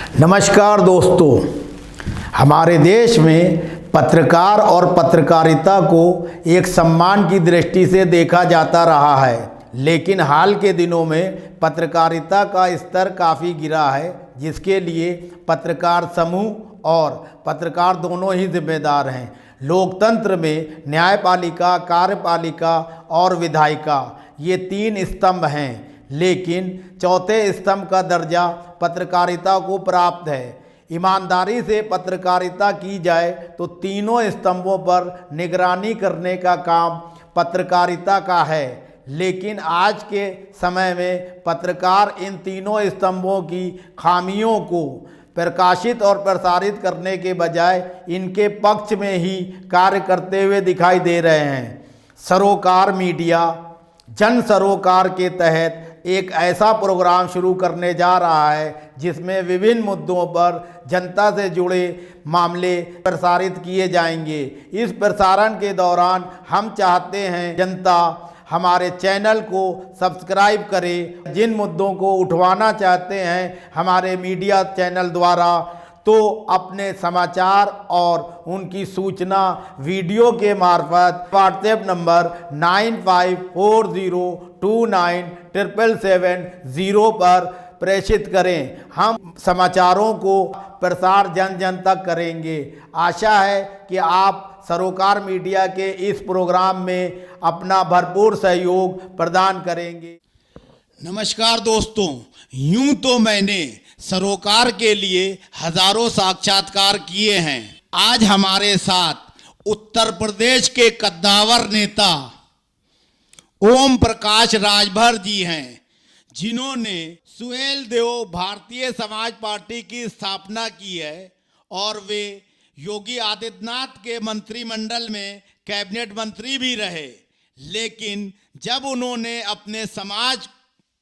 नमस्कार दोस्तों, हमारे देश में पत्रकार और पत्रकारिता को एक सम्मान की दृष्टि से देखा जाता रहा है, लेकिन हाल के दिनों में पत्रकारिता का स्तर काफ़ी गिरा है, जिसके लिए पत्रकार समूह और पत्रकार दोनों ही जिम्मेदार हैं। लोकतंत्र में न्यायपालिका, कार्यपालिका और विधायिका ये तीन स्तंभ हैं, लेकिन चौथे स्तंभ का दर्जा पत्रकारिता को प्राप्त है। ईमानदारी से पत्रकारिता की जाए तो तीनों स्तंभों पर निगरानी करने का काम पत्रकारिता का है, लेकिन आज के समय में पत्रकार इन तीनों स्तंभों की खामियों को प्रकाशित और प्रसारित करने के बजाय इनके पक्ष में ही कार्य करते हुए दिखाई दे रहे हैं। सरोकार मीडिया जन सरोकार के तहत एक ऐसा प्रोग्राम शुरू करने जा रहा है जिसमें विभिन्न मुद्दों पर जनता से जुड़े मामले प्रसारित किए जाएंगे। इस प्रसारण के दौरान हम चाहते हैं जनता हमारे चैनल को सब्सक्राइब करे। जिन मुद्दों को उठवाना चाहते हैं हमारे मीडिया चैनल द्वारा, तो अपने समाचार और उनकी सूचना वीडियो के मार्फत व्हाट्सएप नंबर 9540297770 पर प्रेषित करें। हम समाचारों को प्रसार जन जन तक करेंगे। आशा है कि आप सरोकार मीडिया के इस प्रोग्राम में अपना भरपूर सहयोग प्रदान करेंगे। नमस्कार दोस्तों, यूं तो मैंने सरोकार के लिए हजारों साक्षात्कार किए हैं। आज हमारे साथ उत्तर प्रदेश के कद्दावर नेता ओम प्रकाश राजभर जी हैं, जिन्होंने सुहेलदेव भारतीय समाज पार्टी की स्थापना की है और वे योगी आदित्यनाथ के मंत्रिमंडल में कैबिनेट मंत्री भी रहे। लेकिन जब उन्होंने अपने समाज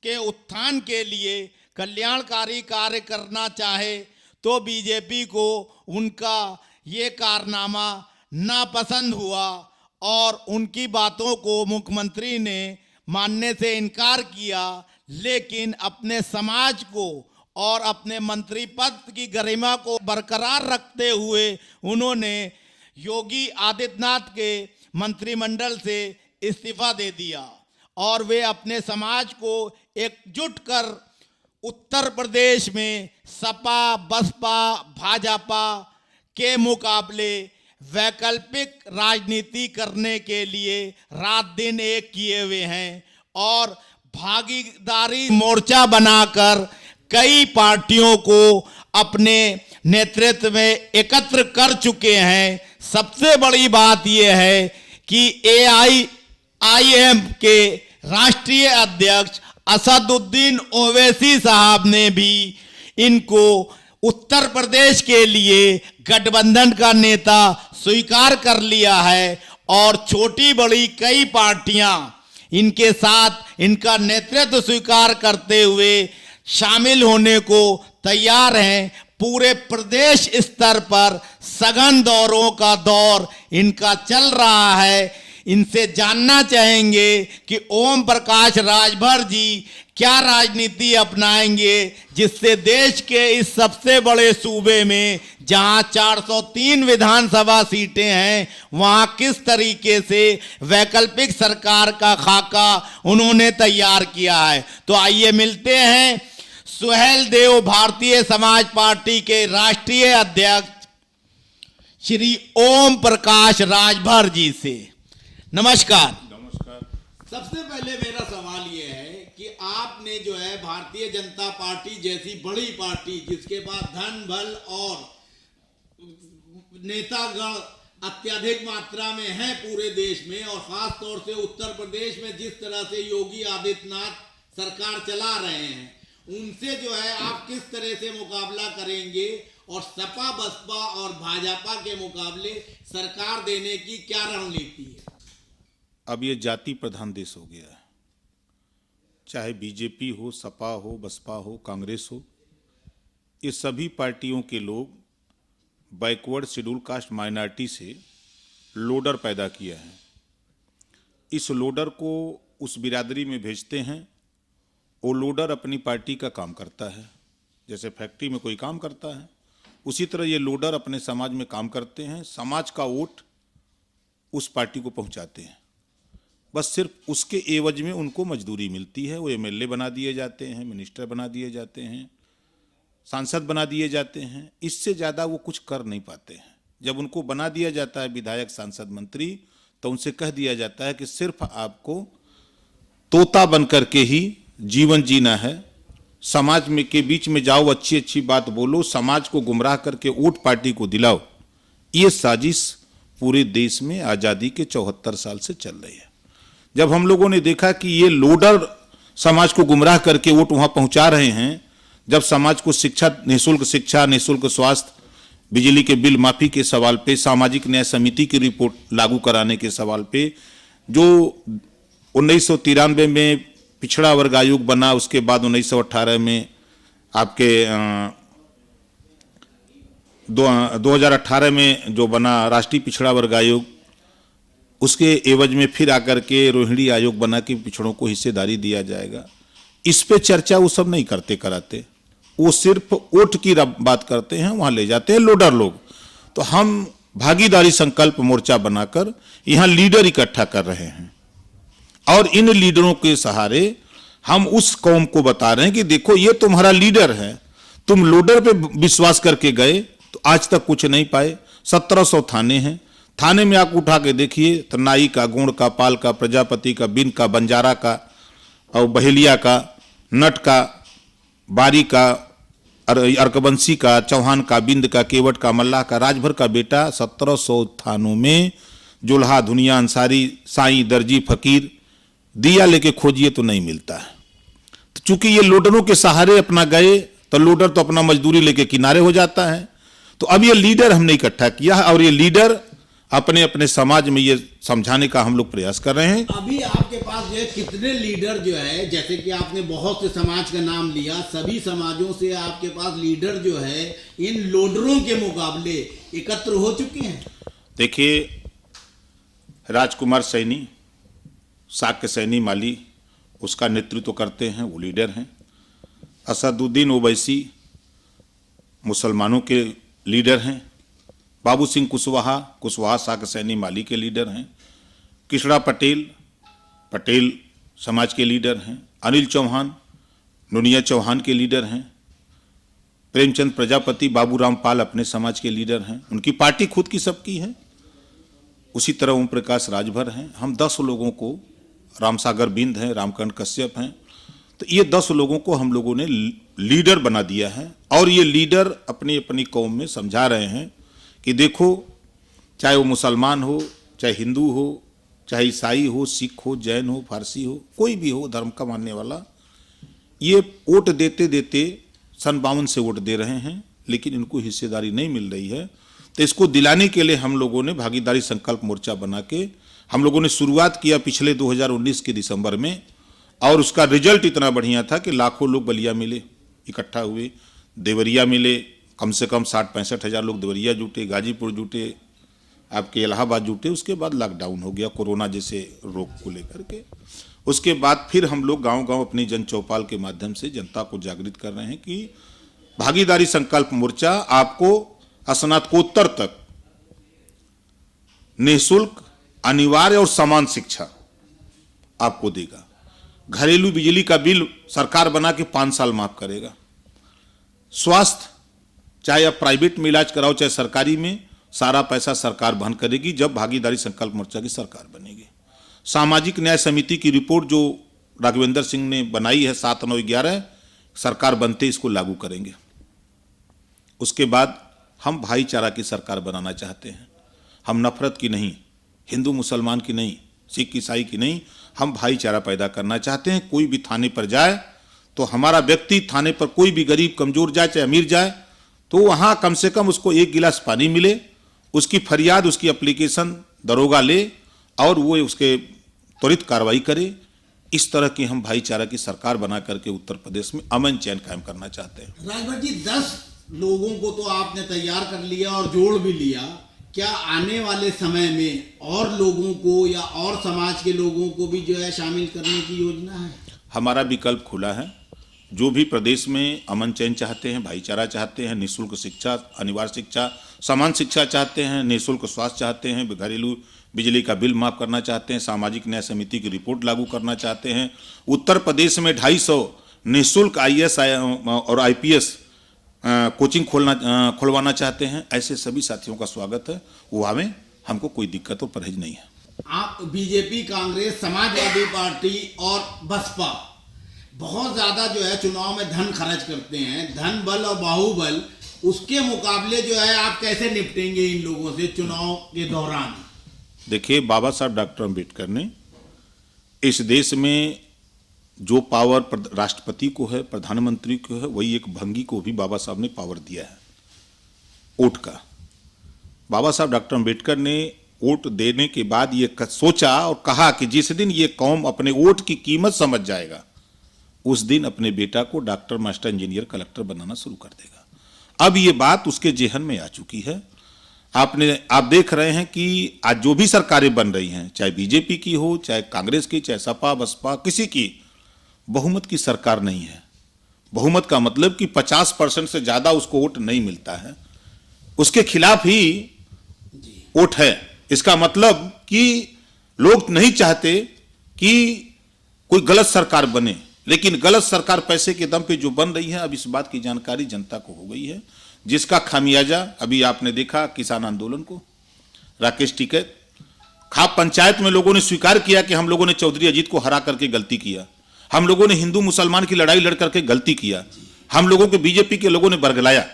के उत्थान के लिए कल्याणकारी कार्य करना चाहे तो बीजेपी को उनका ये कारनामा नापसंद हुआ और उनकी बातों को मुख्यमंत्री ने मानने से इनकार किया। लेकिन अपने समाज को और अपने मंत्री पद की गरिमा को बरकरार रखते हुए उन्होंने योगी आदित्यनाथ के मंत्रिमंडल से इस्तीफा दे दिया और वे अपने समाज को एकजुट कर उत्तर प्रदेश में सपा, बसपा, भाजपा के मुकाबले वैकल्पिक राजनीति करने के लिए रात दिन एक किए हुए हैं और भागीदारी मोर्चा बनाकर कई पार्टियों को अपने नेतृत्व में एकत्र कर चुके हैं। सबसे बड़ी बात यह है कि AIIM के राष्ट्रीय अध्यक्ष असदुद्दीन ओवैसी साहब ने भी इनको उत्तर प्रदेश के लिए गठबंधन का नेता स्वीकार कर लिया है और छोटी बड़ी कई पार्टियां इनके साथ इनका नेतृत्व स्वीकार करते हुए शामिल होने को तैयार हैं। पूरे प्रदेश स्तर पर सघन दौरों का दौर इनका चल रहा है। इनसे जानना चाहेंगे कि ओम प्रकाश राजभर जी क्या राजनीति अपनाएंगे जिससे देश के इस सबसे बड़े सूबे में जहां 403 विधानसभा सीटें हैं वहां किस तरीके से वैकल्पिक सरकार का खाका उन्होंने तैयार किया है। तो आइए मिलते हैं सुहेलदेव भारतीय समाज पार्टी के राष्ट्रीय अध्यक्ष श्री ओम प्रकाश राजभर जी से। नमस्कार। सबसे पहले मेरा सवाल यह है कि आपने जो है भारतीय जनता पार्टी जैसी बड़ी पार्टी जिसके पास धन बल और नेतागण अत्यधिक मात्रा में है पूरे देश में और खास तौर से उत्तर प्रदेश में जिस तरह से योगी आदित्यनाथ सरकार चला रहे हैं, उनसे जो है आप किस तरह से मुकाबला करेंगे और सपा, बसपा और भाजपा के मुकाबले सरकार देने की क्या रणनीति है? अब ये जाति प्रधान देश हो गया है। चाहे बीजेपी हो, सपा हो, बसपा हो, कांग्रेस हो, ये सभी पार्टियों के लोग बैकवर्ड शेड्यूल कास्ट माइनॉरिटी से लोडर पैदा किया है। इस लोडर को उस बिरादरी में भेजते हैं, वो लोडर अपनी पार्टी का काम करता है। जैसे फैक्ट्री में कोई काम करता है, उसी तरह ये लोडर अपने समाज में काम करते हैं, समाज का वोट उस पार्टी को पहुंचाते हैं। बस सिर्फ उसके एवज में उनको मजदूरी मिलती है, वो एमएलए बना दिए जाते हैं, मिनिस्टर बना दिए जाते हैं, सांसद बना दिए जाते हैं, इससे ज़्यादा वो कुछ कर नहीं पाते हैं। जब उनको बना दिया जाता है विधायक, सांसद, मंत्री, तो उनसे कह दिया जाता है कि सिर्फ आपको तोता बन करके ही जीवन जीना है, समाज में के बीच में जाओ, अच्छी अच्छी बात बोलो, समाज को गुमराह करके वोट पार्टी को दिलाओ। ये साजिश पूरे देश में आज़ादी के 74 साल से चल रही है। जब हम लोगों ने देखा कि ये लोडर समाज को गुमराह करके वोट वहां पहुंचा रहे हैं, जब समाज को शिक्षा, निःशुल्क स्वास्थ्य, बिजली के बिल माफी के सवाल पे, सामाजिक न्याय समिति की रिपोर्ट लागू कराने के सवाल पे, जो 1993 में पिछड़ा वर्ग आयोग बना, उसके बाद 1918 में आपके 2018 में जो बना राष्ट्रीय पिछड़ा वर्ग आयोग, उसके एवज में फिर आकर के रोहिणी आयोग बना के पिछड़ों को हिस्सेदारी दिया जाएगा। इस पे चर्चा वो सब नहीं करते कराते, वो सिर्फ वोट की बात करते हैं, वहां ले जाते हैं लोडर लोग। तो हम भागीदारी संकल्प मोर्चा बनाकर यहां लीडर इकट्ठा कर रहे हैं और इन लीडरों के सहारे हम उस कौम को बता रहे हैं कि देखो ये तुम्हारा लीडर है, तुम लोडर पे विश्वास करके गए तो आज तक कुछ नहीं पाए। 1700 थाने हैं, थाने में आप उठा के देखिए तो नाई का, गोंड का, पाल का, प्रजापति का, बिन का, बंजारा का और बहेलिया का, नट का, बारी का, अर्कबंसी का, चौहान का, बिंद का, केवट का, मल्लाह का, राजभर का बेटा 1700 थानों में जुल्हा, धुनिया, अंसारी, साईं, दर्जी, फकीर, दिया लेके खोजिए तो नहीं मिलता है। तो चूंकि ये लोडरों के सहारे अपना गए तो लोडर तो अपना मजदूरी लेके किनारे हो जाता है। तो अब ये लीडर हमने इकट्ठा किया है और ये लीडर अपने अपने समाज में ये समझाने का हम लोग प्रयास कर रहे हैं। अभी आपके पास जो है कितने लीडर जो है, जैसे कि आपने बहुत से समाज का नाम लिया, सभी समाजों से आपके पास लीडर जो है इन लोडरों के मुकाबले एकत्र हो चुके हैं? देखिए, राजकुमार सैनी, साक्य सैनी माली उसका नेतृत्व करते हैं, वो लीडर हैं। असदुद्दीन ओवैसी मुसलमानों के लीडर हैं। बाबू सिंह कुशवाहा साक्य सैनी माली के लीडर हैं। किशड़ा पटेल समाज के लीडर हैं। अनिल चौहान नुनिया चौहान के लीडर हैं। प्रेमचंद प्रजापति, बाबूराम पाल अपने समाज के लीडर हैं। उनकी पार्टी खुद की सबकी है। उसी तरह ओम प्रकाश राजभर हैं। हम 10 लोगों को, रामसागर बिंद हैं, रामकरण कश्यप हैं, तो ये 10 लोगों को हम लोगों ने लीडर बना दिया है और ये लीडर अपनी अपनी कौम में समझा रहे हैं कि देखो, चाहे वो मुसलमान हो, चाहे हिंदू हो, चाहे ईसाई हो, सिख हो, जैन हो, फारसी हो, कोई भी हो धर्म का मानने वाला, ये वोट देते देते सन 52 से वोट दे रहे हैं, लेकिन इनको हिस्सेदारी नहीं मिल रही है। तो इसको दिलाने के लिए हम लोगों ने भागीदारी संकल्प मोर्चा बना के हम लोगों ने शुरुआत किया पिछले 2019 के दिसंबर में, और उसका रिजल्ट इतना बढ़िया था कि लाखों लोग बलिया मिले, इकट्ठा हुए, देवरिया मिले, कम से कम 60-65 हज़ार लोग देवरिया जुटे, गाजीपुर जुटे, आपके इलाहाबाद जुटे। उसके बाद लॉकडाउन हो गया कोरोना जैसे रोग को लेकर के। उसके बाद फिर हम लोग गांव-गांव अपनी जन चौपाल के माध्यम से जनता को जागृत कर रहे हैं कि भागीदारी संकल्प मोर्चा आपको स्नातकोत्तर तक निःशुल्क, अनिवार्य और समान शिक्षा आपको देगा। घरेलू बिजली का बिल सरकार बना के 5 साल माफ करेगा। स्वास्थ्य, चाहे आप प्राइवेट में इलाज कराओ चाहे सरकारी में, सारा पैसा सरकार वहन करेगी जब भागीदारी संकल्प मोर्चा की सरकार बनेगी। सामाजिक न्याय समिति की रिपोर्ट जो राघवेंद्र सिंह ने बनाई है 7, 9, 11, सरकार बनते इसको लागू करेंगे। उसके बाद हम भाईचारा की सरकार बनाना चाहते हैं। हम नफरत की नहीं, हिंदू मुसलमान की नहीं, सिख ईसाई की नहीं, हम भाईचारा पैदा करना चाहते हैं। कोई भी थाने पर जाए तो हमारा व्यक्ति, थाने पर कोई भी गरीब कमजोर जाए चाहे अमीर जाए, तो वहाँ कम से कम उसको 1 गिलास पानी मिले, उसकी फरियाद, उसकी एप्लीकेशन दरोगा ले और वो उसके त्वरित कार्रवाई करे। इस तरह की हम भाईचारा की सरकार बना करके उत्तर प्रदेश में अमन चैन कायम करना चाहते हैं। राजभर जी, 10 लोगों को तो आपने तैयार कर लिया और जोड़ भी लिया, क्या आने वाले समय में और लोगों को या और समाज के लोगों को भी जो है शामिल करने की योजना है? हमारा विकल्प खुला है। जो भी प्रदेश में अमन चैन चाहते हैं, भाईचारा चाहते हैं, निःशुल्क शिक्षा, अनिवार्य शिक्षा, समान शिक्षा चाहते हैं, निःशुल्क स्वास्थ्य चाहते हैं, घरेलू बिजली का बिल माफ करना चाहते हैं, सामाजिक न्याय समिति की रिपोर्ट लागू करना चाहते हैं, उत्तर प्रदेश में 250 निःशुल्क IAS और IPS कोचिंग खुलवाना चाहते हैं, ऐसे सभी साथियों का स्वागत है। वो आवें, हमको कोई दिक्कत और परहेज नहीं है। आप बीजेपी, कांग्रेस, समाजवादी पार्टी और बसपा बहुत ज्यादा जो है चुनाव में धन खर्च करते हैं, धन बल और बाहुबल, उसके मुकाबले जो है आप कैसे निपटेंगे इन लोगों से चुनाव के दौरान? देखिए, बाबा साहब डॉक्टर अंबेडकर ने इस देश में जो पावर राष्ट्रपति को है, प्रधानमंत्री को है, वही एक भंगी को भी बाबा साहब ने पावर दिया है, वोट का। बाबा साहब डॉक्टर अंबेडकर ने वोट देने के बाद ये सोचा और कहा कि जिस दिन ये कौम अपने वोट की कीमत समझ जाएगा, उस दिन अपने बेटा को डॉक्टर, मास्टर, इंजीनियर, कलेक्टर बनाना शुरू कर देगा। अब ये बात उसके जेहन में आ चुकी है। आप देख रहे हैं कि आज जो भी सरकारें बन रही हैं, चाहे बीजेपी की हो, चाहे कांग्रेस की, चाहे सपा बसपा, किसी की बहुमत की सरकार नहीं है। बहुमत का मतलब कि 50% से ज्यादा उसको वोट नहीं मिलता है, उसके खिलाफ ही वोट है। इसका मतलब कि लोग नहीं चाहते कि कोई गलत सरकार बने, लेकिन गलत सरकार पैसे के दम पे जो बन रही है, अब इस बात की जानकारी जनता को हो गई है, जिसका खामियाजा अभी आपने देखा किसान आंदोलन को, राकेश टिकैत, खाप पंचायत में लोगों ने स्वीकार किया कि हम लोगों ने चौधरी अजीत को हरा करके गलती किया, हम लोगों ने हिंदू मुसलमान की लड़ाई लड़ करके गलती किया, हम लोगों के बीजेपी के लोगों ने बरगलाया,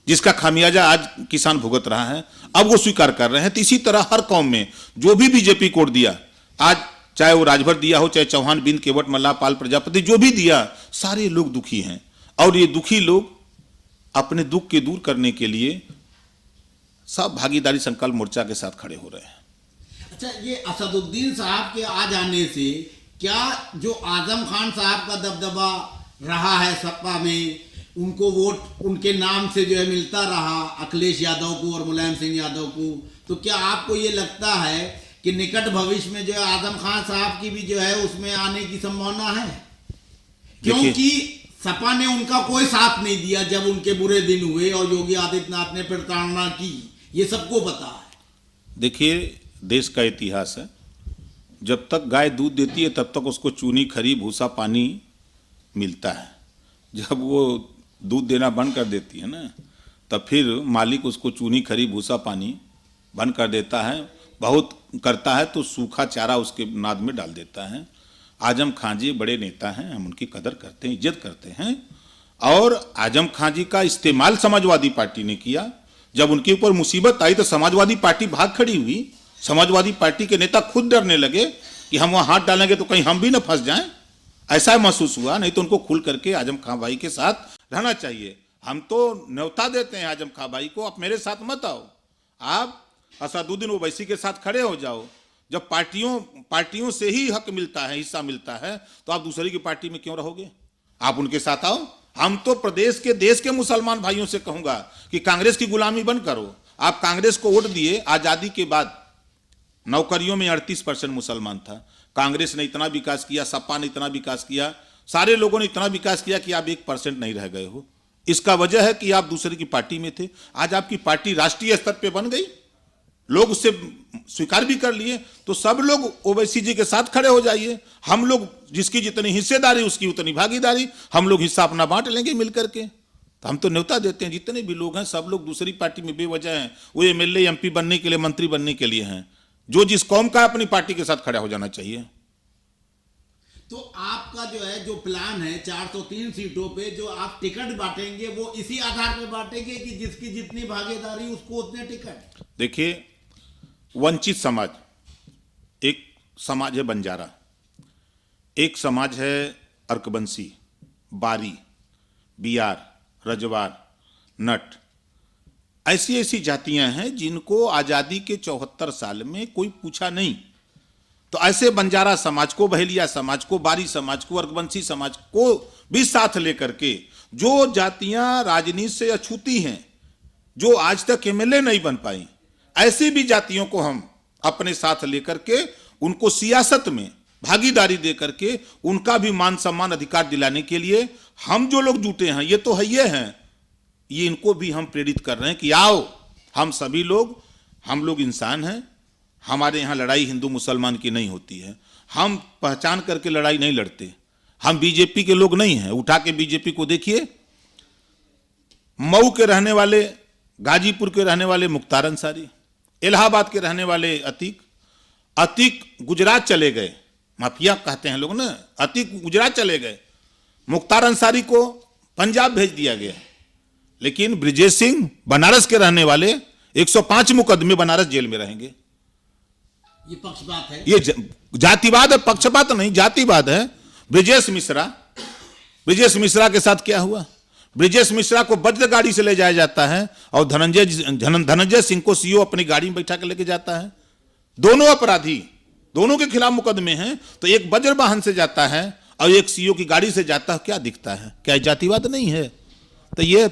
जिसका खामियाजा आज किसान भुगत रहा है। अब वो स्वीकार कर रहे हैं। तो इसी तरह हर कौम में जो भी बीजेपी कोड दिया, आज चाहे वो राजभर दिया हो, चाहे चौहान, बिंद, केवट, मल्ला, पाल, प्रजापति, जो भी दिया, सारे लोग दुखी हैं। और ये दुखी लोग अपने दुख के दूर करने के लिए सब भागीदारी संकल्प मोर्चा के साथ खड़े हो रहे हैं। अच्छा, ये असदुद्दीन साहब के आ जाने से क्या जो आजम खान साहब का दबदबा रहा है सपा में, उनको वोट उनके नाम से जो है मिलता रहा, अखिलेश यादव को और मुलायम सिंह यादव को, तो क्या आपको ये लगता है कि निकट भविष्य में जो है आजम खान साहब की भी जो है उसमें आने की संभावना है? क्योंकि सपा ने उनका कोई साथ नहीं दिया जब उनके बुरे दिन हुए और योगी आदित्यनाथ ने प्रताड़ना की, ये सबको पता है। देखिए, देश का इतिहास है, जब तक गाय दूध देती है तब तक उसको चूनी, खरी, भूसा, पानी मिलता है। जब वो दूध देना बंद कर देती है ना, तब फिर मालिक उसको चूनी, खरी, भूसा, पानी बंद कर देता है। बहुत करता है तो सूखा चारा उसके नाद में डाल देता है। आजम खान जी बड़े नेता हैं, हम उनकी कदर करते हैं, इज्जत करते हैं। और आजम खान जी का इस्तेमाल समाजवादी पार्टी ने किया। जब उनके ऊपर मुसीबत आई तो समाजवादी पार्टी भाग खड़ी हुई। समाजवादी पार्टी के नेता खुद डरने लगे कि हम वहां हाथ डालेंगे तो कहीं हम भी ना फंस जाएं। ऐसा महसूस हुआ। नहीं तो उनको खुल करके आजम खान भाई के साथ रहना चाहिए। हम तो न्योता देते हैं आजम खान भाई को, आप मेरे साथ मत आओ, आप असदुद्दीन ओवैसी के साथ खड़े हो जाओ। जब पार्टियों से ही हक मिलता है, हिस्सा मिलता है, तो आप दूसरी की पार्टी में क्यों रहोगे? आप उनके साथ आओ। हम तो प्रदेश के, देश के मुसलमान भाइयों से कहूंगा कि कांग्रेस की गुलामी बंद करो। आप कांग्रेस को वोट दिए, आजादी के बाद नौकरियों में 38% मुसलमान था। कांग्रेस ने इतना विकास किया, सपा ने इतना विकास किया, सारे लोगों ने इतना विकास किया कि आप 1% नहीं रह गए हो। इसका वजह है कि आप दूसरे की पार्टी में थे। आज आपकी पार्टी राष्ट्रीय स्तर पे बन गई, लोग उससे स्वीकार भी कर लिए, तो सब लोग ओवैसी जी के साथ खड़े हो जाइए। हम लोग, जिसकी जितनी हिस्सेदारी उसकी उतनी भागीदारी, हम लोग हिस्सा अपना बांट लेंगे मिल करके। तो हम तो न्योता देते हैं, जितने भी लोग हैं सब लोग दूसरी पार्टी में बेवजह हैं, वो एमएलए एमपी बनने के लिए, मंत्री बनने के लिए हैं। जो जिस कौम का अपनी पार्टी के साथ खड़ा हो जाना चाहिए। तो आपका जो है जो प्लान है 403 सीटों पे जो आप टिकट बांटेंगे, वो इसी आधार पे बांटेंगे कि जिसकी जितनी भागीदारी उसको उतने टिकट? देखिए, वंचित समाज, एक समाज है बंजारा, एक समाज है अर्कबंसी, बारी, बियार, रजवार, नट। ऐसी ऐसी जातियां हैं जिनको आजादी के 74 साल में कोई पूछा नहीं। तो ऐसे बंजारा समाज को, बहेलिया समाज को, बारी समाज को, अर्कबंसी समाज को भी साथ लेकर के, जो जातियां राजनीति से अछूती हैं, जो आज तक एमएलए नहीं बन पाई, ऐसी भी जातियों को हम अपने साथ लेकर के उनको सियासत में भागीदारी दे करके उनका भी मान सम्मान अधिकार दिलाने के लिए हम जो लोग जुटे हैं, ये तो है ये हैं, ये इनको भी हम प्रेरित कर रहे हैं कि आओ, हम सभी लोग, हम लोग इंसान हैं, हमारे यहाँ लड़ाई हिंदू मुसलमान की नहीं होती है, हम पहचान करके लड़ाई नहीं लड़ते, हम बीजेपी के लोग नहीं हैं। उठा के बीजेपी को देखिए, मऊ के रहने वाले, गाजीपुर के रहने वाले मुख्तार अंसारी, इलाहाबाद के रहने वाले अतीक गुजरात चले गए, माफिया कहते हैं लोग ना, अतीक गुजरात चले गए, मुख्तार अंसारी को पंजाब भेज दिया गया। लेकिन ब्रिजेश सिंह बनारस के रहने वाले 105 मुकदमे बनारस जेल में रहेंगे। ये पक्षपात है, ये जातिवाद है, पक्षपात नहीं, जातिवाद है। ब्रिजेश मिश्रा के साथ क्या हुआ? ब्रिजेश मिश्रा को वज्र गाड़ी से ले जाया जाता है और धनंजय सिंह को सीओ अपनी गाड़ी में बैठा कर लेके जाता है। दोनों अपराधी, दोनों के खिलाफ मुकदमे हैं, तो एक वज्र वाहन से जाता है और एक सीओ की गाड़ी से जाता है। क्या दिखता है? क्या जातिवाद नहीं है? तो ये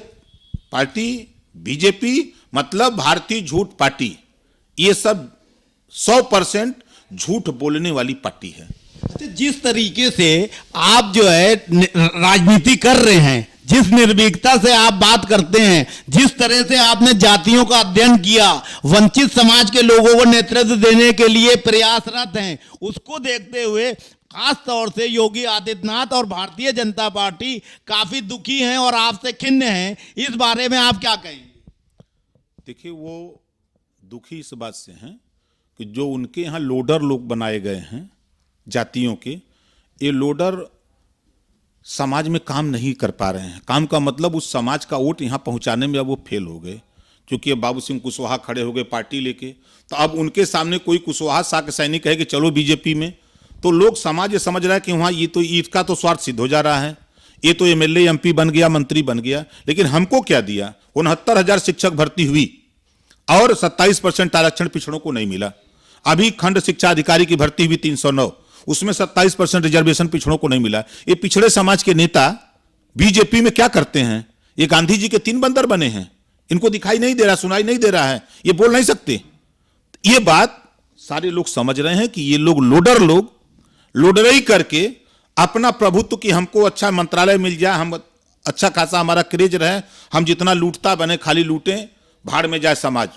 पार्टी बीजेपी मतलब भारतीय झूठ पार्टी, ये सब 100% झूठ बोलने वाली पार्टी है। तो जिस तरीके से आप जो है राजनीति कर रहे हैं, जिस निर्भीकता से आप बात करते हैं, जिस तरह से आपने जातियों का अध्ययन किया, वंचित समाज के लोगों को नेतृत्व देने के लिए प्रयासरत हैं, उसको देखते हुए खास तौर से योगी आदित्यनाथ और भारतीय जनता पार्टी काफी दुखी हैं और आपसे खिन्न हैं। इस बारे में आप क्या कहेंगे? देखिए, वो दुखी इस बात से हैं कि जो उनके यहाँ लोडर लोग बनाए गए हैं जातियों के, ये लोडर समाज में काम नहीं कर पा रहे हैं। काम का मतलब उस समाज का वोट यहाँ पहुँचाने में अब वो फेल हो गए, क्योंकि बाबू सिंह कुशवाहा खड़े हो गए पार्टी लेके। तो अब उनके सामने कोई कुशवाहा साक सैनिक है कि चलो बीजेपी में, तो लोग समाज ये समझ रहा है कि वहाँ ये तो इसका तो स्वार्थ सिद्ध हो जा रहा है, ये तो एमएलए एमपी बन गया, मंत्री बन गया। लेकिन हमको क्या दिया? 69,000 शिक्षक भर्ती हुई और 27% आरक्षण पिछड़ों को नहीं मिला। अभी खंड शिक्षा अधिकारी की भर्ती हुई 309, उसमें 27% रिजर्वेशन पिछड़ों को नहीं मिला। ये पिछड़े समाज के नेता बीजेपी में क्या करते हैं? ये गांधी जी के 3 बंदर बने हैं, इनको दिखाई नहीं दे रहा, सुनाई नहीं दे रहा है, ये बोल नहीं सकते। ये बात सारे लोग समझ रहे हैं कि ये लोग लोडरई करके अपना प्रभुत्व की, हमको अच्छा मंत्रालय मिल जाए, हम अच्छा खासा हमारा क्रेज रहे, हम जितना लूटता बने खाली लूटें, भाड़ में जाए समाज,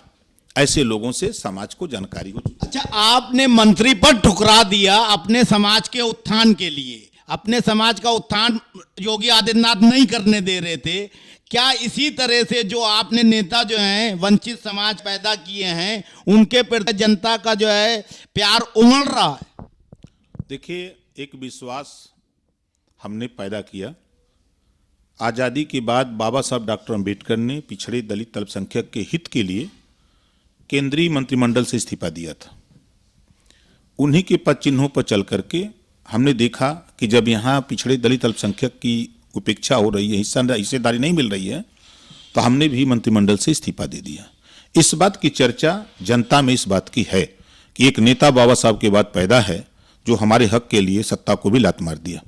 ऐसे लोगों से समाज को जानकारी हो। अच्छा, आपने मंत्री पद ठुकरा दिया अपने समाज के उत्थान के लिए, अपने समाज का उत्थान योगी आदित्यनाथ नहीं करने दे रहे थे। क्या इसी तरह से जो आपने नेता जो हैं वंचित समाज पैदा किए हैं, उनके प्रति जनता का जो है प्यार उमड़ रहा है? देखिए, एक विश्वास हमने पैदा किया। आज़ादी के बाद बाबा साहब डॉक्टर अंबेडकर ने पिछड़े दलित अल्पसंख्यक के हित के लिए केंद्रीय मंत्रिमंडल से इस्तीफा दिया था। उन्हीं के पद चिन्हों पर चल करके हमने देखा कि जब यहाँ पिछड़े दलित अल्पसंख्यक की उपेक्षा हो रही है, हिस्सेदारी नहीं मिल रही है, तो हमने भी मंत्रिमंडल से इस्तीफा दे दिया। इस बात की चर्चा जनता में इस बात की है कि एक नेता बाबा साहब के बाद पैदा है जो हमारे हक के लिए सत्ता को भी लात मार दिया।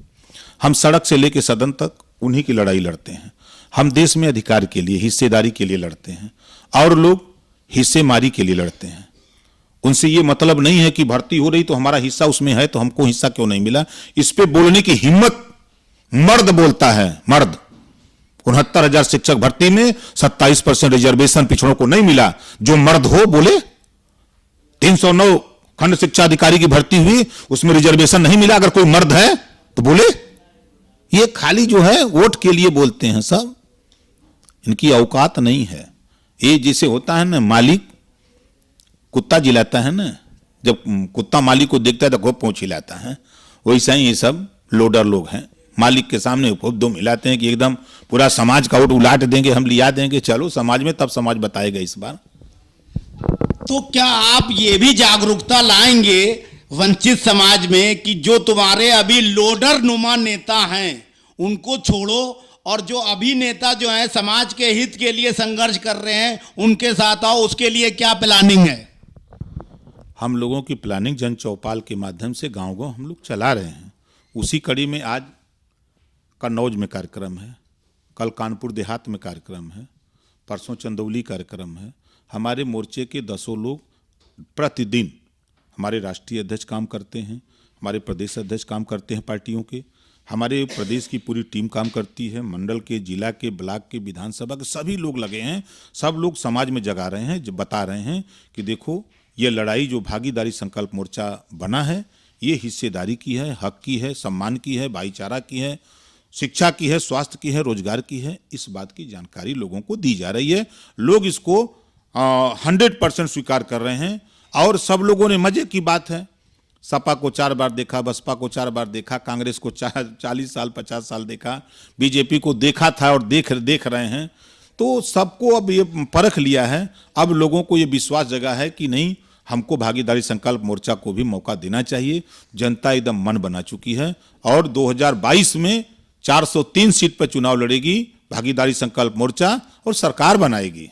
हम सड़क से लेकर सदन तक उन्हीं की लड़ाई लड़ते हैं। हम देश में अधिकार के लिए, हिस्सेदारी के लिए लड़ते हैं, और लोग हिस्सेमारी के लिए लड़ते हैं। उनसे ये मतलब नहीं है कि भर्ती हो रही तो हमारा हिस्सा उसमें है तो हमको हिस्सा क्यों नहीं मिला। इस पे बोलने की हिम्मत मर्द बोलता है, मर्द। 69,000 शिक्षक भर्ती में 27% रिजर्वेशन पिछड़ों को नहीं मिला, जो मर्द हो बोले। 309 खंड शिक्षा अधिकारी की भर्ती हुई, उसमें रिजर्वेशन नहीं मिला, अगर कोई मर्द है तो बोले। ये खाली जो है वोट के लिए बोलते हैं सब, इनकी औकात नहीं है। ये जैसे होता है ना, मालिक कुत्ता जिलाता है ना, जब कुत्ता मालिक को देखता है तो खूब पहुंच हिलाता है, वैसा ही ये सब लोडर लोग हैं। मालिक के सामने खूब दम हिलाते हैं कि एकदम पूरा समाज का वोट उलाट देंगे, हम लिया देंगे। चलो समाज में, तब समाज बताएगा इस बार। तो क्या आप ये भी जागरूकता लाएंगे वंचित समाज में कि जो तुम्हारे अभी लोडर नुमा नेता हैं उनको छोड़ो, और जो अभी नेता जो हैं समाज के हित के लिए संघर्ष कर रहे हैं उनके साथ आओ? उसके लिए क्या प्लानिंग है? हम लोगों की प्लानिंग जन चौपाल के माध्यम से गांव गांव हम लोग चला रहे हैं। उसी कड़ी में आज कन्नौज में कार्यक्रम है, कल कानपुर देहात में कार्यक्रम है, परसों चंदौली कार्यक्रम है। हमारे मोर्चे के 10 लोग प्रतिदिन, हमारे राष्ट्रीय अध्यक्ष काम करते हैं, हमारे प्रदेश अध्यक्ष काम करते हैं पार्टियों के, हमारे प्रदेश की पूरी टीम काम करती है, मंडल के, जिला के, ब्लॉक के, विधानसभा के सभी लोग लगे हैं। सब लोग समाज में जगा रहे हैं, जो बता रहे हैं कि देखो ये लड़ाई जो भागीदारी संकल्प मोर्चा बना है, ये हिस्सेदारी की है, हक की है, सम्मान की है, भाईचारा की है, शिक्षा की है, स्वास्थ्य की है, रोजगार की है। इस बात की जानकारी लोगों को दी जा रही है। लोग इसको 100% स्वीकार कर रहे हैं और सब लोगों ने, मजे की बात है, सपा को 4 बार देखा, बसपा को 4 बार देखा, कांग्रेस को 40 साल 50 साल देखा, बीजेपी को देखा था और देख रहे हैं। तो सबको अब ये परख लिया है। अब लोगों को ये विश्वास जगा है कि नहीं, हमको भागीदारी संकल्प मोर्चा को भी मौका देना चाहिए। जनता एकदम मन बना चुकी है और 2022 में 403 सीट पर चुनाव लड़ेगी भागीदारी संकल्प मोर्चा और सरकार बनाएगी।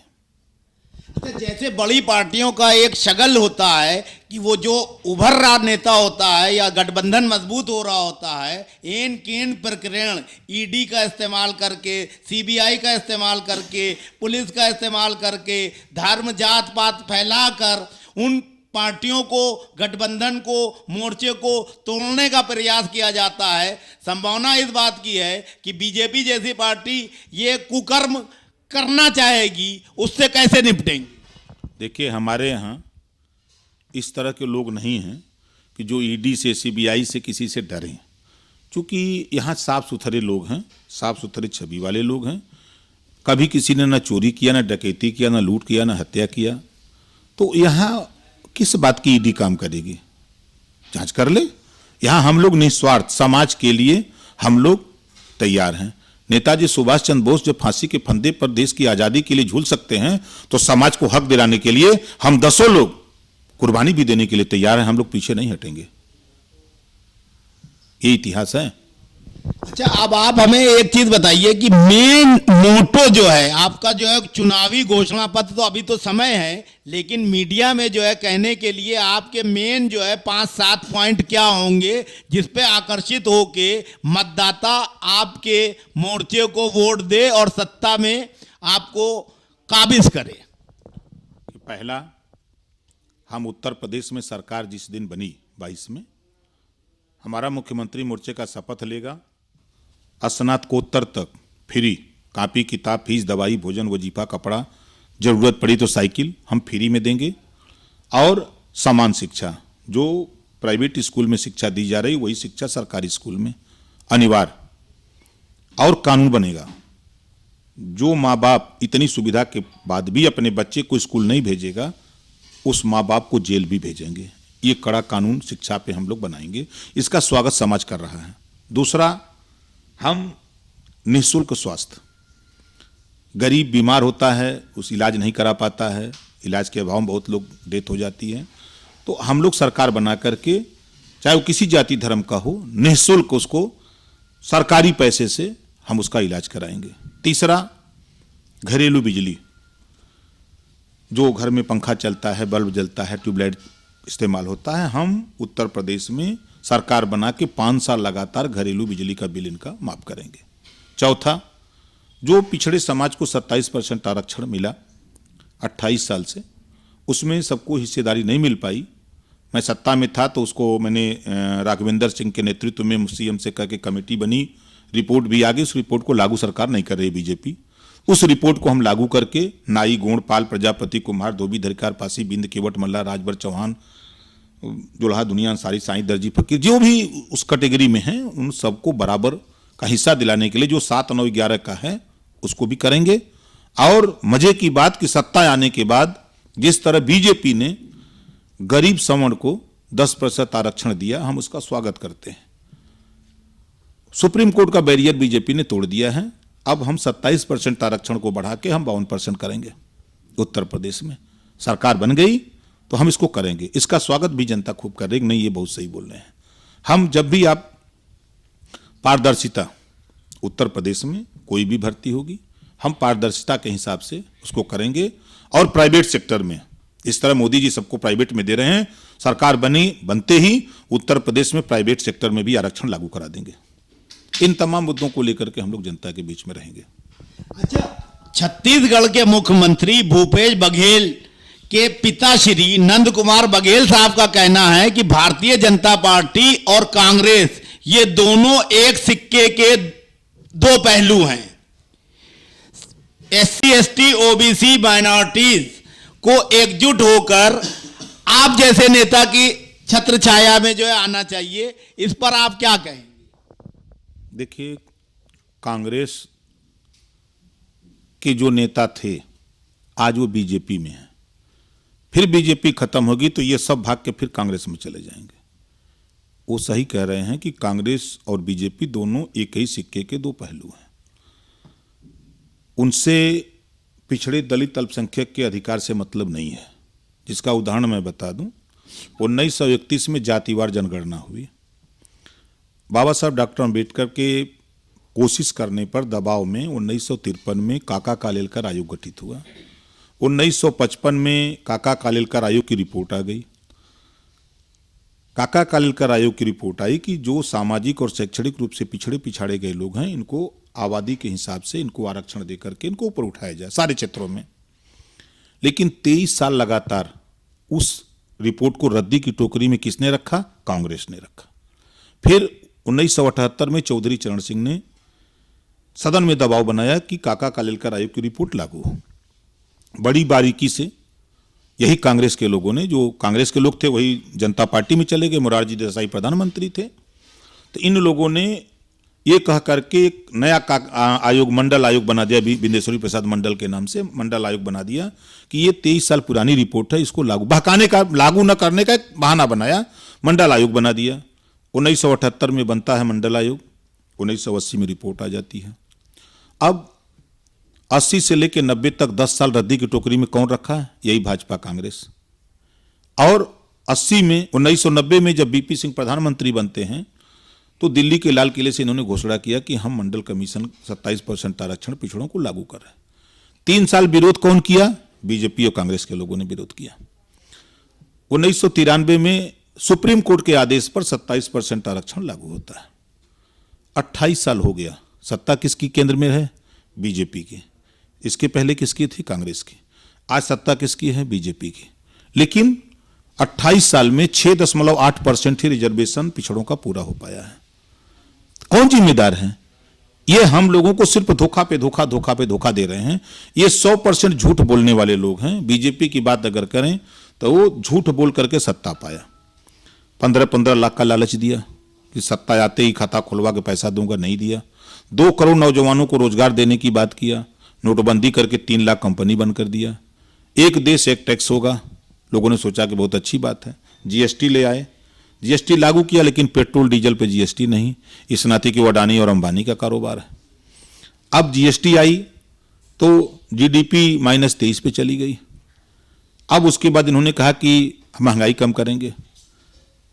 जैसे बड़ी पार्टियों का एक शगल होता है कि वो जो उभर रहा नेता होता है या गठबंधन मजबूत हो रहा होता है, एन केन प्रकरण ईडी का इस्तेमाल करके, सीबीआई का इस्तेमाल करके, पुलिस का इस्तेमाल करके, धर्म जात पात फैलाकर उन पार्टियों को, गठबंधन को, मोर्चे को तोड़ने का प्रयास किया जाता है। संभावना इस बात की है कि बीजेपी जैसी पार्टी ये कुकर्म करना चाहेगी, उससे कैसे निपटेंगे? देखिए, हमारे यहाँ इस तरह के लोग नहीं हैं कि जो ईडी से, सीबीआई से किसी से डरें, क्योंकि यहाँ साफ सुथरे लोग हैं, साफ सुथरे छवि वाले लोग हैं। कभी किसी ने ना चोरी किया, ना डकैती किया, ना लूट किया, ना हत्या किया। तो यहाँ किस बात की ईडी काम करेगी? जांच कर ले। यहाँ हम लोग निस्वार्थ समाज के लिए हम लोग तैयार हैं। नेताजी सुभाष चंद्र बोस जब फांसी के फंदे पर देश की आजादी के लिए झूल सकते हैं, तो समाज को हक दिलाने के लिए हम 10 लोग कुर्बानी भी देने के लिए तैयार हैं। हम लोग पीछे नहीं हटेंगे। ये इतिहास है। अच्छा, अब आप हमें एक चीज बताइए कि मेन मोटो जो है आपका, जो है चुनावी घोषणा पत्र, तो अभी तो समय है, लेकिन मीडिया में जो है कहने के लिए आपके मेन जो है 5-7 पॉइंट क्या होंगे जिस पे आकर्षित होके मतदाता आपके मोर्चे को वोट दे और सत्ता में आपको काबिज करे? पहला, हम उत्तर प्रदेश में सरकार जिस दिन बनी 22 में, हमारा मुख्यमंत्री मोर्चे का शपथ लेगा। स्नातकोत्तर तक फ्री कॉपी किताब, फीस, दवाई, भोजन, वजीफा, कपड़ा, जरूरत पड़ी तो साइकिल हम फ्री में देंगे। और समान शिक्षा, जो प्राइवेट स्कूल में शिक्षा दी जा रही वही शिक्षा सरकारी स्कूल में अनिवार्य। और कानून बनेगा, जो माँ बाप इतनी सुविधा के बाद भी अपने बच्चे को स्कूल नहीं भेजेगा, उस माँ बाप को जेल भी भेजेंगे। ये कड़ा कानून शिक्षा पे हम लोग बनाएंगे। इसका स्वागत समाज कर रहा है। दूसरा, हम निःशुल्क स्वास्थ्य, गरीब बीमार होता है, उस इलाज नहीं करा पाता है, इलाज के अभाव में बहुत लोग डेथ हो जाती है, तो हम लोग सरकार बना करके, चाहे वो किसी जाति धर्म का हो, निःशुल्क उसको सरकारी पैसे से हम उसका इलाज कराएंगे। तीसरा, घरेलू बिजली, जो घर में पंखा चलता है, बल्ब जलता है, ट्यूबलाइट इस्तेमाल होता है, हम उत्तर प्रदेश में सरकार बना के 5 साल लगातार घरेलू बिजली का बिल इनका माफ करेंगे। चौथा, जो पिछड़े समाज को 27% आरक्षण मिला 28 साल से, उसमें सबको हिस्सेदारी नहीं मिल पाई। मैं सत्ता में था तो उसको मैंने राघवेंद्र सिंह के नेतृत्व में सीएम से कह के कमेटी बनी, रिपोर्ट भी आ गई। उस रिपोर्ट को लागू सरकार नहीं कर रही बीजेपी। उस रिपोर्ट को हम लागू करके नाई, गोंड, पाल, प्रजापति, कुम्हार, धोबी, धरिकार, पासी, बिंद, केवट, मल्ला, राजभर, चौहान, जुल्हा, दुनिया, अंसारी, साईं, दर्जी, फकीर, जो भी उस कैटेगरी में हैं, उन सबको बराबर का हिस्सा दिलाने के लिए जो 7, 9, 11 का है उसको भी करेंगे। और मजे की बात कि सत्ता आने के बाद जिस तरह बीजेपी ने गरीब सवर्ण को 10% आरक्षण दिया, हम उसका स्वागत करते हैं। सुप्रीम कोर्ट का बैरियर बीजेपी ने तोड़ दिया है। अब हम 27% आरक्षण को बढ़ा के हम 52% करेंगे। उत्तर प्रदेश में सरकार बन गई तो हम इसको करेंगे। इसका स्वागत भी जनता खूब कर रही है। नहीं, ये बहुत सही बोल रहे हैं। हम जब भी आप पारदर्शिता, उत्तर प्रदेश में कोई भी भर्ती होगी, हम पारदर्शिता के हिसाब से उसको करेंगे। और प्राइवेट सेक्टर में, इस तरह मोदी जी सबको प्राइवेट में दे रहे हैं, सरकार बनते ही उत्तर प्रदेश में प्राइवेट सेक्टर में भी आरक्षण लागू करा देंगे। इन तमाम मुद्दों को लेकर के हम लोग जनता के बीच में रहेंगे। अच्छा, छत्तीसगढ़ के मुख्यमंत्री भूपेश बघेल के पिता श्री नंद कुमार बघेल साहब का कहना है कि भारतीय जनता पार्टी और कांग्रेस ये दोनों एक सिक्के के दो पहलू हैं। एससी एसटी ओबीसी माइनॉरिटीज को एकजुट होकर आप जैसे नेता की छत्र छाया में जो है आना चाहिए, इस पर आप क्या कहेंगे? देखिए, कांग्रेस के जो नेता थे आज वो बीजेपी में है, फिर बीजेपी खत्म होगी तो ये सब भाग के फिर कांग्रेस में चले जाएंगे। वो सही कह रहे हैं कि कांग्रेस और बीजेपी दोनों एक ही सिक्के के दो पहलू हैं। उनसे पिछड़े दलित अल्पसंख्यक के अधिकार से मतलब नहीं है। जिसका उदाहरण मैं बता दूं, 1931 में जातिवार जनगणना हुई। बाबा साहब डॉक्टर अंबेडकर के कोशिश करने पर दबाव में 1953 में काका कालेलकर आयोग गठित हुआ। 1955 में काका कालेलकर आयोग की रिपोर्ट आ गई। काका कालेलकर आयोग की रिपोर्ट आई कि जो सामाजिक और शैक्षणिक रूप से पिछड़े गए लोग हैं, इनको आबादी के हिसाब से इनको आरक्षण दे करके इनको ऊपर उठाया जाए सारे क्षेत्रों में। लेकिन 23 साल लगातार उस रिपोर्ट को रद्दी की टोकरी में किसने रखा? कांग्रेस ने रखा। फिर 1978 में चौधरी चरण सिंह ने सदन में दबाव बनाया कि काका कालेलकर आयोग की रिपोर्ट लागू हो। बड़ी बारीकी से यही कांग्रेस के लोगों ने, जो कांग्रेस के लोग थे वही जनता पार्टी में चले गए, मोरारजी देसाई प्रधानमंत्री थे, तो इन लोगों ने ये कह करके एक नया आयोग, मंडल आयोग बना दिया, बिंदेश्वरी प्रसाद मंडल के नाम से मंडल आयोग बना दिया कि ये 23 साल पुरानी रिपोर्ट है, इसको लागू न करने का एक बहाना बनाया, मंडल आयोग बना दिया। 1978 में बनता है मंडल आयोग, 1980 में रिपोर्ट आ जाती है। अब 80 से लेकर 90 तक 10 साल रद्दी की टोकरी में कौन रखा है? यही भाजपा कांग्रेस। और 1990 में जब बीपी सिंह प्रधानमंत्री बनते हैं तो दिल्ली के लाल किले से इन्होंने घोषणा किया कि हम मंडल कमीशन 27% आरक्षण पिछड़ों को लागू कर रहे हैं। 3 साल विरोध कौन किया? बीजेपी और कांग्रेस के लोगों ने विरोध किया। 1993 में सुप्रीम कोर्ट के आदेश पर 27% आरक्षण लागू होता है। 28 साल हो गया, सत्ता किसकी केंद्र में है? बीजेपी की। इसके पहले किसकी थी? कांग्रेस की। आज सत्ता किसकी है? बीजेपी की। लेकिन 28 साल में 6.8% ही रिजर्वेशन पिछड़ों का पूरा हो पाया है। कौन जिम्मेदार है? ये हम लोगों को सिर्फ धोखा पे धोखा दे रहे हैं। ये 100% झूठ बोलने वाले लोग हैं। बीजेपी की बात अगर करें तो वो झूठ बोल करके सत्ता पाया। 15-15 लाख का लालच दिया कि सत्ता आते ही खाता खुलवा के पैसा दूंगा, नहीं दिया। 2 करोड़ नौजवानों को रोजगार देने की बात किया, नोटबंदी करके 3 लाख कंपनी बंद कर दिया। एक देश एक टैक्स होगा, लोगों ने सोचा कि बहुत अच्छी बात है। जीएसटी ले आए, जीएसटी लागू किया, लेकिन पेट्रोल डीजल पे जीएसटी नहीं। इस नाते कि वो अडानी और अंबानी का कारोबार है। अब जीएसटी आई तो जीडीपी -23 पे चली गई। अब उसके बाद इन्होंने कहा कि महंगाई कम करेंगे।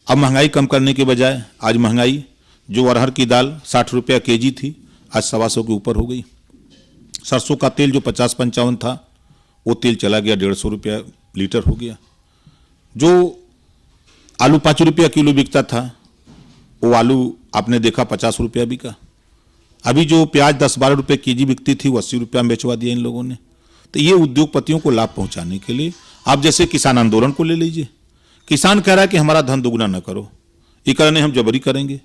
अब महंगाई कम करने के बजाय आज महंगाई, जो अरहर की दाल 60 रुपया केजी थी, आज 125 के ऊपर हो गई। सरसों का तेल जो 50-55 था, वो तेल चला गया 150 रुपया लीटर हो गया। जो आलू 5 रुपया किलो बिकता था, वो आलू आपने देखा 50 रुपया बिका। अभी जो प्याज 10-12 रुपये केजी बिकती थी, वो 80 रुपया में बेचवा दिया इन लोगों ने। तो ये उद्योगपतियों को लाभ पहुंचाने के लिए, आप जैसे किसान आंदोलन को ले लीजिए। किसान कह रहा है कि हमारा धन दुगना न करो, ये करने हम जबरी करेंगे।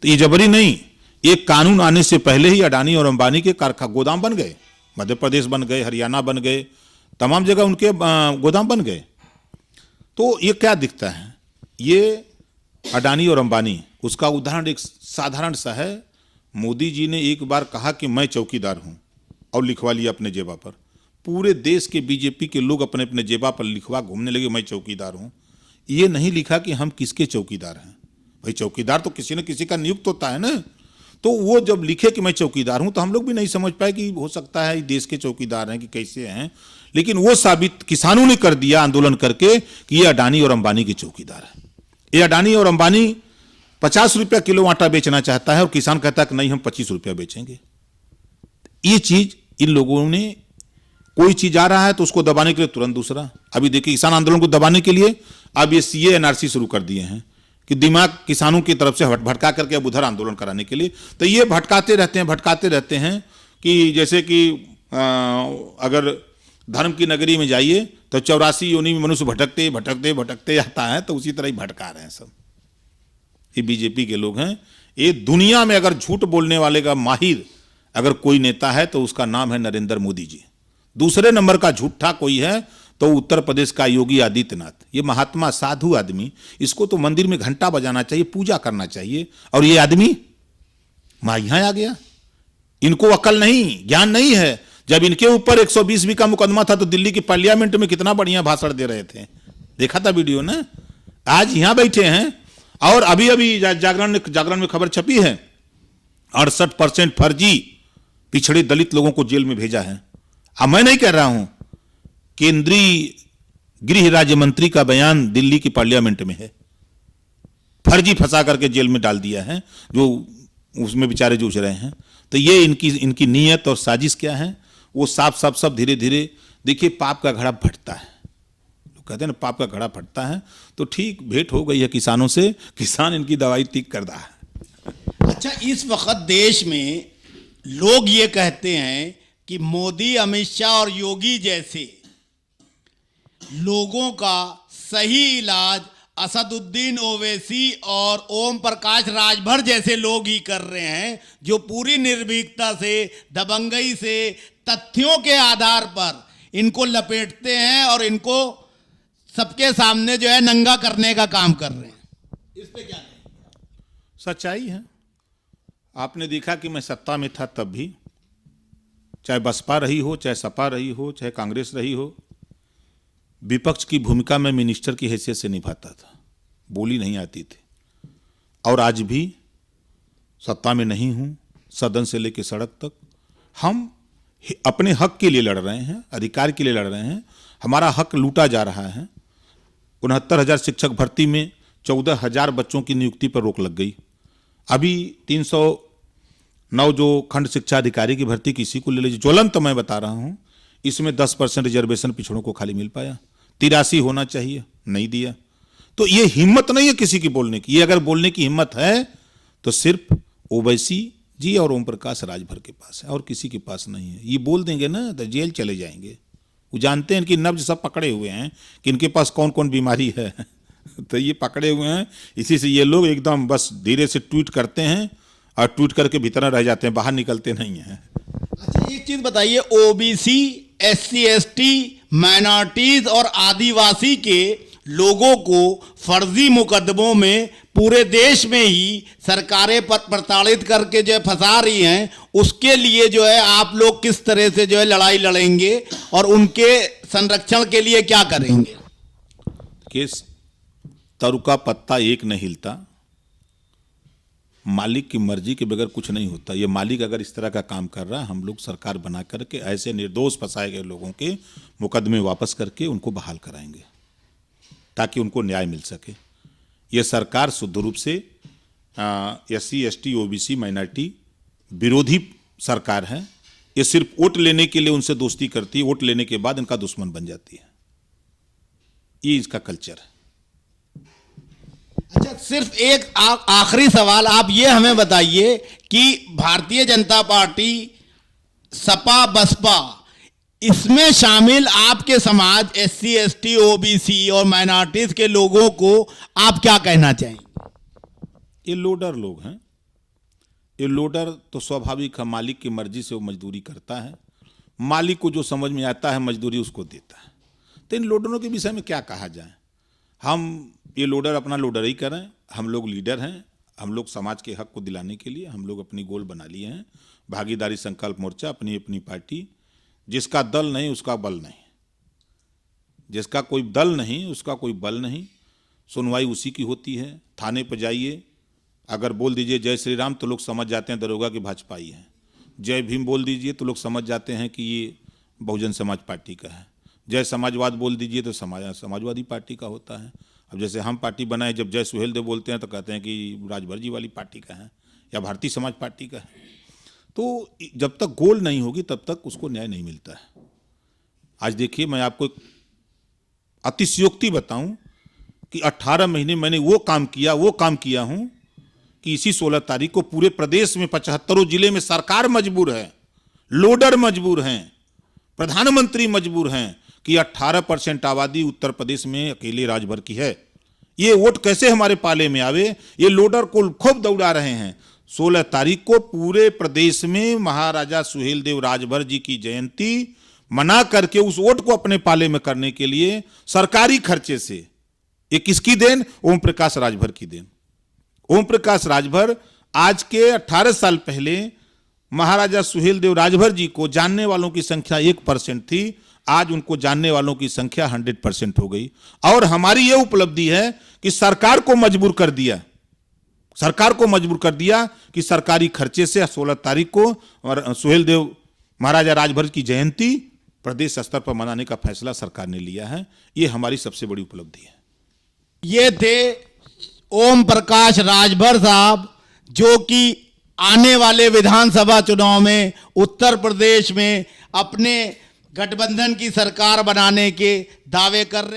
तो ये जबरी नहीं, एक कानून आने से पहले ही अडानी और अंबानी के गोदाम बन गए। मध्य प्रदेश बन गए, हरियाणा बन गए, तमाम जगह उनके गोदाम बन गए। तो ये क्या दिखता है? ये अडानी और अंबानी, उसका उदाहरण एक साधारण सा है। मोदी जी ने एक बार कहा कि मैं चौकीदार हूं और लिखवा लिया अपने जेबा पर। पूरे देश के बीजेपी के लोग अपने अपने जेबा पर लिखवा घूमने लगे, मैं चौकीदार हूं। ये नहीं लिखा कि हम किसके चौकीदार हैं। भाई चौकीदार तो किसी न किसी का नियुक्त होता है ना। तो वो जब लिखे कि मैं चौकीदार हूं तो हम लोग भी नहीं समझ पाए कि हो सकता है देश के चौकीदार हैं कि कैसे हैं। लेकिन वो साबित किसानों ने कर दिया आंदोलन करके कि ये अडानी और अंबानी के चौकीदार है। ये अडानी और अंबानी 50 रुपया किलो आटा बेचना चाहता है और किसान कहता है कि नहीं हम 25 रुपया बेचेंगे। ये चीज इन लोगों ने, कोई चीज आ रहा है तो उसको दबाने के लिए तुरंत दूसरा। अभी देखिए किसान आंदोलन को दबाने के लिए अब ये सीए एनआरसी शुरू कर दिए हैं कि दिमाग किसानों की तरफ से भटका करके अब उधर आंदोलन कराने के लिए। तो ये भटकाते रहते हैं कि जैसे कि अगर धर्म की नगरी में जाइए तो 84 योनि में मनुष्य भटकते भटकते भटकते आता है, तो उसी तरह ही भटका रहे हैं सब। ये बीजेपी के लोग हैं। ये दुनिया में अगर झूठ बोलने वाले का माहिर अगर कोई नेता है तो उसका नाम है नरेंद्र मोदी जी। दूसरे नंबर का झूठा कोई है तो उत्तर प्रदेश का योगी आदित्यनाथ। ये महात्मा साधु आदमी, इसको तो मंदिर में घंटा बजाना चाहिए, पूजा करना चाहिए, और ये आदमी यहां आ गया। इनको अकल नहीं, ज्ञान नहीं है। जब इनके ऊपर 120 का मुकदमा था तो दिल्ली की पार्लियामेंट में कितना बढ़िया भाषण दे रहे थे, देखा था वीडियो ना। आज यहां बैठे हैं और अभी अभी जागरण में खबर छपी है 68% फर्जी पिछड़े दलित लोगों को जेल में भेजा है। अब मैं नहीं कह रहा हूं, केंद्रीय गृह राज्य मंत्री का बयान दिल्ली की पार्लियामेंट में है। फर्जी फंसा करके जेल में डाल दिया है, जो उसमें बेचारे जूझ रहे हैं। तो ये इनकी नीयत और साजिश क्या है वो साफ सब धीरे धीरे देखिए। पाप का घड़ा फटता है, लोग कहते हैं ना पाप का घड़ा फटता है। तो ठीक भेंट हो गई है किसानों से, किसान इनकी दवाई ठीक कर रहा है। अच्छा, इस वक्त देश में लोग ये कहते हैं कि मोदी, अमित शाह और योगी जैसे लोगों का सही इलाज असदुद्दीन ओवैसी और ओम प्रकाश राजभर जैसे लोग ही कर रहे हैं, जो पूरी निर्भीकता से, दबंगई से, तथ्यों के आधार पर इनको लपेटते हैं और इनको सबके सामने जो है नंगा करने का काम कर रहे हैं। इस पे क्या कहेंगे? सच्चाई है। आपने देखा कि मैं सत्ता में था तब भी, चाहे बसपा रही हो, चाहे सपा रही हो, चाहे कांग्रेस रही हो, विपक्ष की भूमिका में मिनिस्टर की हैसियत से निभाता था, बोली नहीं आती थी। और आज भी सत्ता में नहीं हूं, सदन से लेकर सड़क तक हम अपने हक के लिए लड़ रहे हैं, अधिकार के लिए लड़ रहे हैं। हमारा हक लूटा जा रहा है। 69,000 शिक्षक भर्ती में 14,000 बच्चों की नियुक्ति पर रोक लग गई। अभी 309 जो खंड शिक्षा अधिकारी की भर्ती किसी को ले लीजिए, ज्वलंत मैं बता रहा हूं, इसमें 10% रिजर्वेशन पिछड़ों को खाली मिल पाया। 83 होना चाहिए, नहीं दिया। तो ये हिम्मत नहीं है किसी की बोलने की। ये अगर बोलने की हिम्मत है तो सिर्फ ओवैसी जी और ओम प्रकाश राजभर के पास है, और किसी के पास नहीं है। ये बोल देंगे ना तो जेल चले जाएंगे। वो जानते हैं इनकी नब्ज सब पकड़े हुए हैं कि इनके पास कौन कौन बीमारी है तो ये पकड़े हुए हैं। इसी से ये लोग एकदम बस धीरे से ट्वीट करते हैं और ट्वीट करके भीतर रह जाते हैं, बाहर निकलते नहीं हैं। अच्छा, एक चीज बताइए, ओबीसी, एससी, एसटी, माइनॉरिटीज और आदिवासी के लोगों को फर्जी मुकदमों में पूरे देश में ही सरकारें प्रताड़ित करके जो है फंसा रही हैं, उसके लिए जो है आप लोग किस तरह से जो है लड़ाई लड़ेंगे और उनके संरक्षण के लिए क्या करेंगे? केस तरु का पत्ता एक नहीं हिलता, मालिक की मर्जी के बगैर कुछ नहीं होता। ये मालिक अगर इस तरह का काम कर रहा है, हम लोग सरकार बना करके ऐसे निर्दोष फंसाए गए लोगों के मुकदमे वापस करके उनको बहाल कराएंगे ताकि उनको न्याय मिल सके। ये सरकार शुद्ध रूप से एससी, एसटी, ओबीसी, माइनॉरिटी विरोधी सरकार है। ये सिर्फ वोट लेने के लिए उनसे दोस्ती करती है, वोट लेने के बाद इनका दुश्मन बन जाती है। ये इसका कल्चर है। अच्छा, सिर्फ एक आखिरी सवाल आप ये हमें बताइए कि भारतीय जनता पार्टी, सपा, बसपा, इसमें शामिल आपके समाज एससी, एसटी, ओबीसी और माइनॉरिटीज के लोगों को आप क्या कहना चाहेंगे? ये लोडर लोग हैं। ये लोडर तो स्वाभाविक है, मालिक की मर्जी से वो मजदूरी करता है, मालिक को जो समझ में आता है मजदूरी उसको देता है। तो इन लोडरों के विषय में क्या कहा जाए? हम ये लोडर अपना लोडर ही करें। हम लोग लीडर हैं, हम लोग समाज के हक को दिलाने के लिए हम लोग अपनी गोल बना लिए हैं। भागीदारी संकल्प मोर्चा, अपनी अपनी पार्टी। जिसका दल नहीं उसका बल नहीं, जिसका कोई दल नहीं उसका कोई बल नहीं। सुनवाई उसी की होती है। थाने पर जाइए, अगर बोल दीजिए जय श्री राम तो लोग समझ जाते हैं दरोगा की भाजपाई है। जय भीम बोल दीजिए तो लोग समझ जाते हैं कि ये बहुजन समाज पार्टी का है। जय समाजवाद बोल दीजिए तो समाजवादी पार्टी का होता है। अब जैसे हम पार्टी बनाए, जब जय सुहेल देव बोलते हैं तो कहते हैं कि राजभर जी वाली पार्टी का है या भारतीय समाज पार्टी का है। तो जब तक गोल नहीं होगी तब तक उसको न्याय नहीं मिलता है। आज देखिए, मैं आपको एक अतिशयोक्ति बताऊं कि 18 महीने मैंने वो काम किया हूं कि इसी 16 तारीख को पूरे प्रदेश में 75 जिले में सरकार मजबूर है, लोडर मजबूर हैं, प्रधानमंत्री मजबूर हैं कि 18% आबादी उत्तर प्रदेश में अकेले राजभर की है। ये वोट कैसे हमारे पाले में आवे, ये लोडर को खूब दौड़ा रहे हैं। 16 तारीख को पूरे प्रदेश में महाराजा सुहेलदेव राजभर जी की जयंती मना करके उस वोट को अपने पाले में करने के लिए सरकारी खर्चे से, ये किसकी देन? ओम प्रकाश राजभर की देन। ओम प्रकाश राजभर आज के 18 साल पहले महाराजा सुहेलदेव राजभर जी को जानने वालों की संख्या 1% थी, आज उनको जानने वालों की संख्या 100% हो गई। और हमारी यह उपलब्धि है कि सरकार को मजबूर कर दिया, सरकार को मजबूर कर दिया कि सरकारी खर्चे से 16 तारीख को सुहेलदेव महाराजा राजभर की जयंती प्रदेश स्तर पर मनाने का फैसला सरकार ने लिया है। यह हमारी सबसे बड़ी उपलब्धि है। ये थे ओम प्रकाश राजभर साहब, जो कि आने वाले विधानसभा चुनाव में उत्तर प्रदेश में अपने गठबंधन की सरकार बनाने के दावे कर रहे हैं।